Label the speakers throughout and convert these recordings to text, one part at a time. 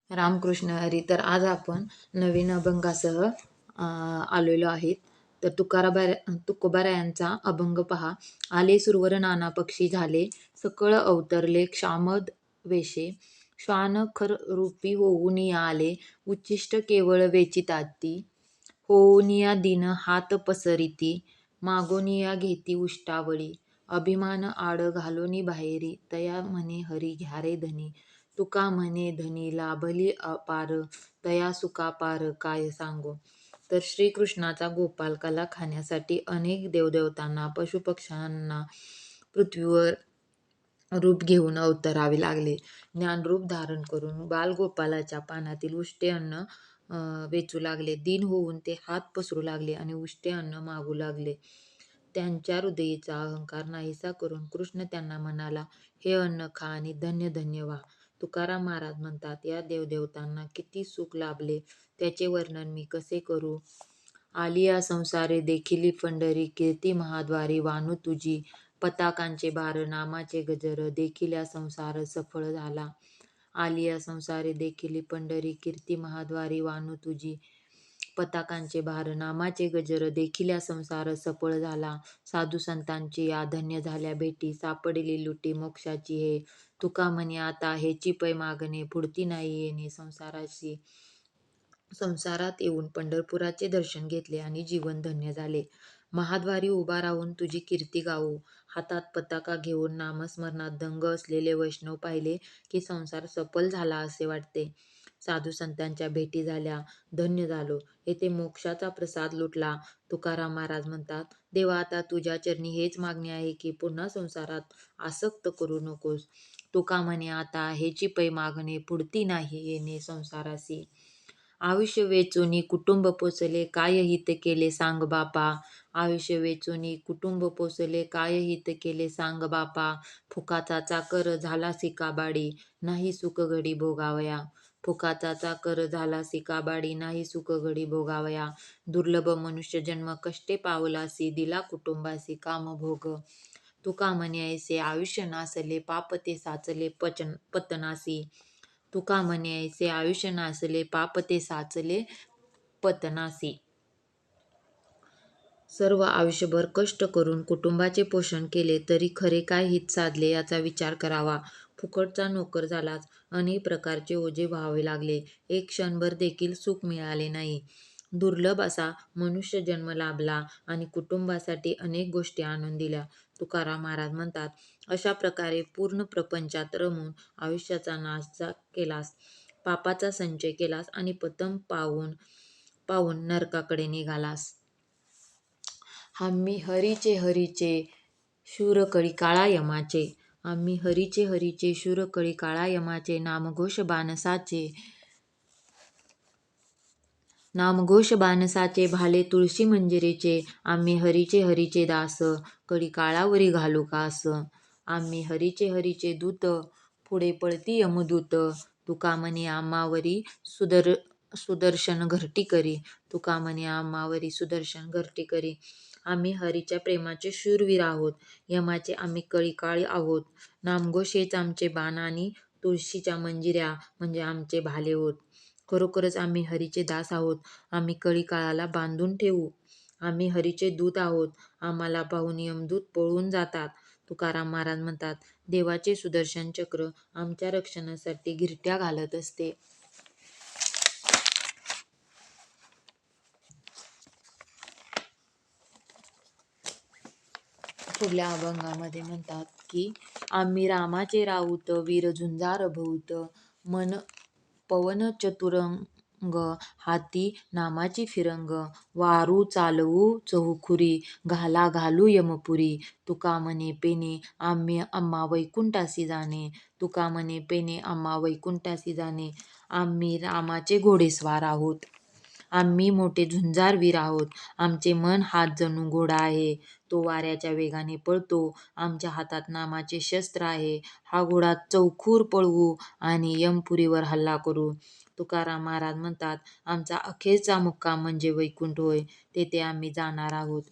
Speaker 1: रामकृष्ण हरी. तर आज आपण नवीन अभंगासह आलेलो आहेत. तर तुकोबारायांचा अभंग पहा. आले सुरवर नाना पक्षी झाले, सकळ अवतरले क्षामद वेशे. श्वान खर रूपी होऊन आले, उच्चिष्ट केवळ वेचिताती. होऊनिया दीन हात पसरिती, मागोनिया घेती उष्टावळी. अभिमान आड घालोनी बाहेरी, तया म्हणे हरी घ्या रे धनी. तुका म्हणे धनी लाभली अपार, तया सुखापार काय सांगो. तर श्रीकृष्णाचा गोपालकाला खाण्यासाठी अनेक देवदेवतांना पशुपक्ष्यांना पृथ्वीवर रूप घेऊन अवतरावे लागले. ज्ञानरूप धारण करून बालगोपालाच्या पानातील उष्टे अन्न वेचू लागले. दीन होऊन ते हात पसरू लागले आणि उष्टे अन्न मागू लागले. त्यांच्या हृदयीचा अहंकार नाहीसा करून कृष्ण त्यांना म्हणाला, हे अन्न खा आणि धन्य धन्य व्हा. तुकाराम महाराज म्हणतात, या देवदेवतांना किती सुख लाभले त्याचे वर्णन मी कसे करू. आलिया संसारे देखिली पंढरी, कीर्ती महाद्वारी वानू तुझी. पताकांचे भार नामाचे गजर, देखिल्या संसार सफळ झाला. आलिया संसारे देखिली पंढरी, कीर्ती महाद्वारी वानू तुझी. पताकांचे भार नामाचे गजर, देखिल्या संसार सफळ झाला. साधू संतांची या धन्य झाल्या भेटी, सापडली लुटी मोक्षाची हे. तुका म्हणे आता हेची पै मागणे, पुढती नाही येणे संसाराशी. संसारात येऊन पंढरपुराचे दर्शन घेतले आणि जीवन धन्य झाले. महाद्वारी उभा राहून तुझी कीर्ती गाऊ. हातात पताका घेऊन नामस्मरणात दंग असलेले वैष्णव पाहिले की संसार सफल झाला असे वाटते. साधू संतांच्या भेटी झाल्या, धन्य झालो. येथे मोक्षाचा प्रसाद लुटला. तुकाराम महाराज म्हणतात, देवा आता तुझ्या चरणी हेच मागणे आहे की पुन्हा संसारात आसक्त करू नकोस. तुका म्हणे आता हेची पै मागणे, पुढती नाही येणे संसारासी. आयुष्य वेचुनी कुटुंब पोसले, काय हित केले सांग बापा. आयुष्य वेचुनी कुटुंब पोसले, काय हित केले सांग बापा. फुकाचा चाकर झालासी काबाडी, नाही सुख घडी भोगावया. फुकाचा चाकर झालासी काबाडी, नाही सुख घडी भोगावया. दुर्लभ मनुष्य जन्म कष्टे पावलासी, दिला कुटुंबासी काम भोग. तुका म्हणे ऐसे आयुष्य नासले, पाप ते साचले पतनासी. तुका म्हणे ऐसे आयुष्य नासले, पाप ते साचले पतनासी. सर्व आयुष्यभर कष्ट करून कुटुंबाचे पोषण केले तरी खरे काय हित साधले याचा विचार करावा. फुकटचा नोकर झालाच, अनेक प्रकारचे ओझे व्हावे लागले, एक क्षणभर देखील सुख मिळाले नाही. दुर्लभ असा मनुष्य जन्म लाभला आणि कुटुंबासाठी अनेक गोष्टी आणून दिल्या. तुकाराम महाराज म्हणतात, अशा प्रकारे पूर्ण प्रपंचात रमून आयुष्याचा नाश केलास, पापाचा संचय केलास आणि पतन पावून नरकाकडे निघालास. आम्ही हरीचे हरीचे शूरकळी काळा यमाचे. आम्ही हरीचे हरीचे शूरकळी काळा यमाचे. नामघोष बाणसाचे भाले तुळशी मंजिरीचे. आम्ही हरीचे हरीचे दास, कळी काळावरी घालू कास. आम्ही हरीचे हरीचे दूत, पुढे पळती यमदूत. तुका म्हणे आम्हावरी सुदर्शन घरटी करी. तुका म्हणे आम्हावरी सुदर्शन घरटी करी. आम्ही हरीच्या प्रेमाचे शूरवीर आहोत, यमाचे आम्ही कळी काळ आहोत. नामघोष हेच आमचे बाण आणि तुळशीच्या मंजिऱ्या म्हणजे आमचे भाले होत. खरोखरच आम्ही हरीचे दास आहोत. आम्ही कळी काळाला बांधून ठेवू. आम्ही हरीचे दूत आहोत. आम्हाला पाहून यमदूत पळून जातात. तुकाराम महाराज म्हणतात, देवाचे सुदर्शन चक्र आमच्या रक्षणासाठी घिरट्या घालत असते. पुढल्या अभंगामध्ये म्हणतात की आम्ही रामाचे राऊत, वीर झुंजार भूत. मन पवन चतुरंग, हाती नामाची फिरंग. वारू चालवू चहुखुरी, घाला घालू यमपुरी. तुका म्हणे पेने आम्हा वैकुंठासी जाणे. तुका म्हणे पेने आम्हा वैकुंठासी जाणे. आम्ही रामाचे घोडेस्वार आहोत. आम्ही मोठे झुंजारवीर आहोत. आमचे मन हात जणू घोडा आहे, तो वाऱ्याच्या वेगाने पळतो. आमच्या हातात नामाचे शस्त्र आहे. हा घोडा चौखूर पळवू आणि यमपुरीवर हल्ला करू. तुकाराम महाराज म्हणतात, आमचा अखेरचा मुक्काम म्हणजे वैकुंठ होय, तेथे आम्ही जाणार आहोत.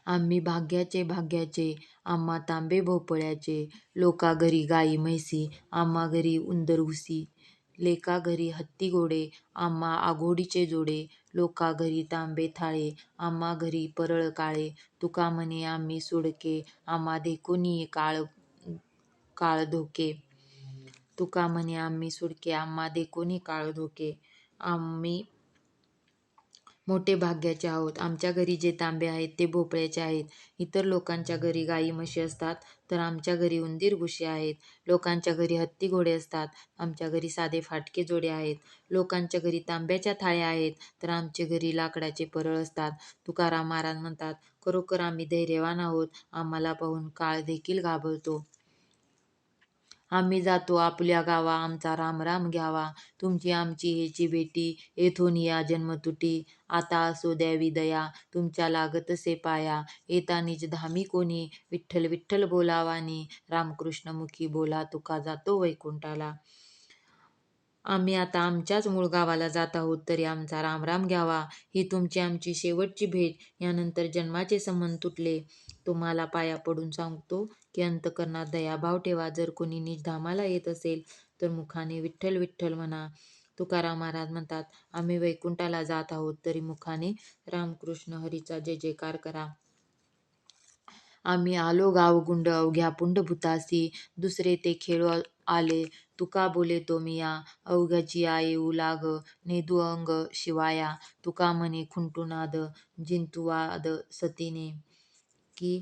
Speaker 1: आम्ही भाग्याचे आम्हा तांबे भोपळ्याचे. लोका घरी गाई म्हैसी, आम्हा घरी उंदर उसी. लेका घरी हत्ती घोडे, आम्हा आघोडीचे जोडे. लोका घरी तांबे थाळे, आम्हा घरी परळ काळे. तुका म्हणे आम्ही सुडके, आम्हा देखुनी काळ काळ धोके. तुका म्हणे आम्ही सुडके, आम्हा देखुनी काळ धोके. आम्ही मोठे भाग्याचे आहोत. आमच्या घरी जे तांबे आहेत ते भोपळ्याचे आहेत. इतर लोकांच्या घरी गाई म्हशी असतात, तर आमच्या घरी उंदीर घुशी आहेत. लोकांच्या घरी हत्ती घोडे असतात, आमच्या घरी साधे फाटके जोडे आहेत. लोकांच्या घरी तांब्याच्या थाळ्या आहेत, तर आमच्या घरी लाकडाचे परळ असतात. तुकाराम महाराज म्हणतात, खरोखर आम्ही धैर्यवान आहोत. आम्हाला पाहून काळ देखील घाबरतो. आम्ही जातो आपुल्या गावा, आमचा राम राम घ्यावा. तुमची आमची हेची भेटी, येथून या जन्म तुटी. आता असो द्यावी दया, तुमच्या लागतसे पाया. येता निज धामी कोणी, विठ्ठल विठ्ठल बोलावानी. रामकृष्ण मुखी बोला, तुका जातो वैकुंठाला. आम्ही आता आमच्याच मूळ गावाला जात आहोत, तरी आमचा राम राम घ्यावा. ही तुमची आमची शेवटची भेट, यानंतर जन्माचे संबंध तुटले. तुम्हाला पाया पडून सांगतो की अंतःकरणात दयाभाव ठेवा. जर कोणी निज धामाला येत असेल तर मुखाने विठ्ठल विठ्ठल म्हणा. तुकाराम महाराज म्हणतात, आम्ही वैकुंठाला जात आहोत, तरी मुखाने रामकृष्ण हरीचा जय जयकार करा. आम्ही आलो गावगुंड अवघ्या पुंडभूतासी, दुसरे ते खेळू आले. तुका बोले तो मिया, अवघ्याची आ येऊ लाग. नेदू अंग शिवाया, तुका म्हणे खुंटूनाद. जिंतुवाद सतीने. की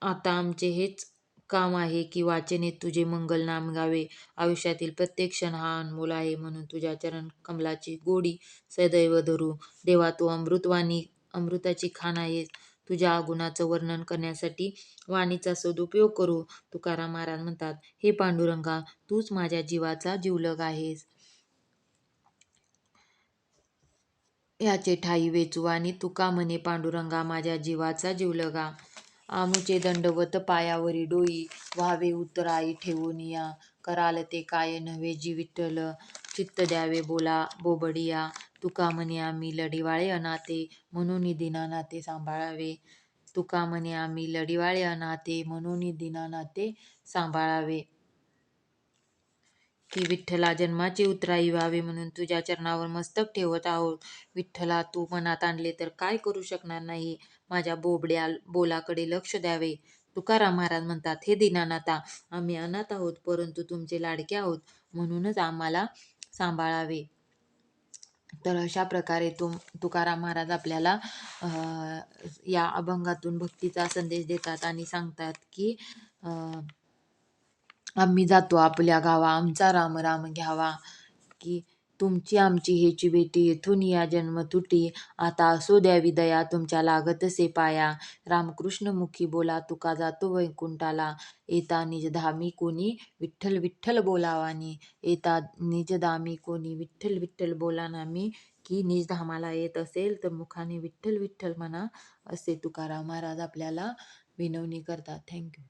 Speaker 1: आता आमचे हेच काम आहे की वाचेने तुझे मंगल नाम गावे. आयुष्यातील प्रत्येक क्षण हा अनमोल आहे, म्हणून तुझ्या चरण कमलाची गोडी सदैव धरू. देवा, तू अमृतवाणी अमृताची खाण आहेस. तुझ्या गुणाचं वर्णन करण्यासाठी वाणीचा सदुपयोग करू. तुकाराम महाराज म्हणतात, हे पांडुरंगा, तूच माझ्या जीवाचा जीवलग आहेस. याचे ठाई वेचू आणि तुका म्हणे पांडुरंगा, माझ्या जीवाचा जीवलगा. आमुचे दंडवत पायावरी डोई, व्हावे उतराई ठेवून या. कराल ते काय नव्हे जी विठ्ठल, चित्त द्यावे बोला बोबडिया. तुका म्हणे आम्ही लढिवाळे अनाथे, म्हणून दीनानाथे सांभाळावे. तुका म्हणे आम्ही लढिवाळे अनाथे, म्हणून दीनानाथे सांभाळावे. की विठ्ठला, जन्माची उतराई व्हावी म्हणून तुझ्या चरणावर मस्तक ठेवत आहोत. विठ्ठला, तू मनात आणले तर काय करू शकणार नाही. माझ्या बोबड्या बोलाकडे लक्ष द्यावे. तुकाराम महाराज म्हणतात, हे दीनानाथा, आम्ही अनाथ आहोत, परंतु तुमचे लाडके आहोत, म्हणूनच आम्हाला सांभाळावे. तर अशा प्रकारे तुकाराम महाराज आपल्याला या अभंगातून भक्तीचा संदेश देतात आणि सांगतात की आम्ही जातो आपल्या गावा, आमचा राम राम घ्यावा. की तुमची आमची हेची भेटी, येथून या जन्म तुटी. आता असो द्यावी दया, तुमच्या लागतसे पाया. रामकृष्ण मुखी बोला, तुका जातो वैकुंठाला. येता निज धामी कोणी, विठ्ठल विठ्ठल बोलावानी. येता निज धामी कोणी, विठ्ठल विठ्ठल बोला नामी. की निज धामाला येत असेल तर मुखाने विठ्ठल विठ्ठल म्हणा, असे तुकाराम महाराज आपल्याला विनवणी करतात. थँक्यू.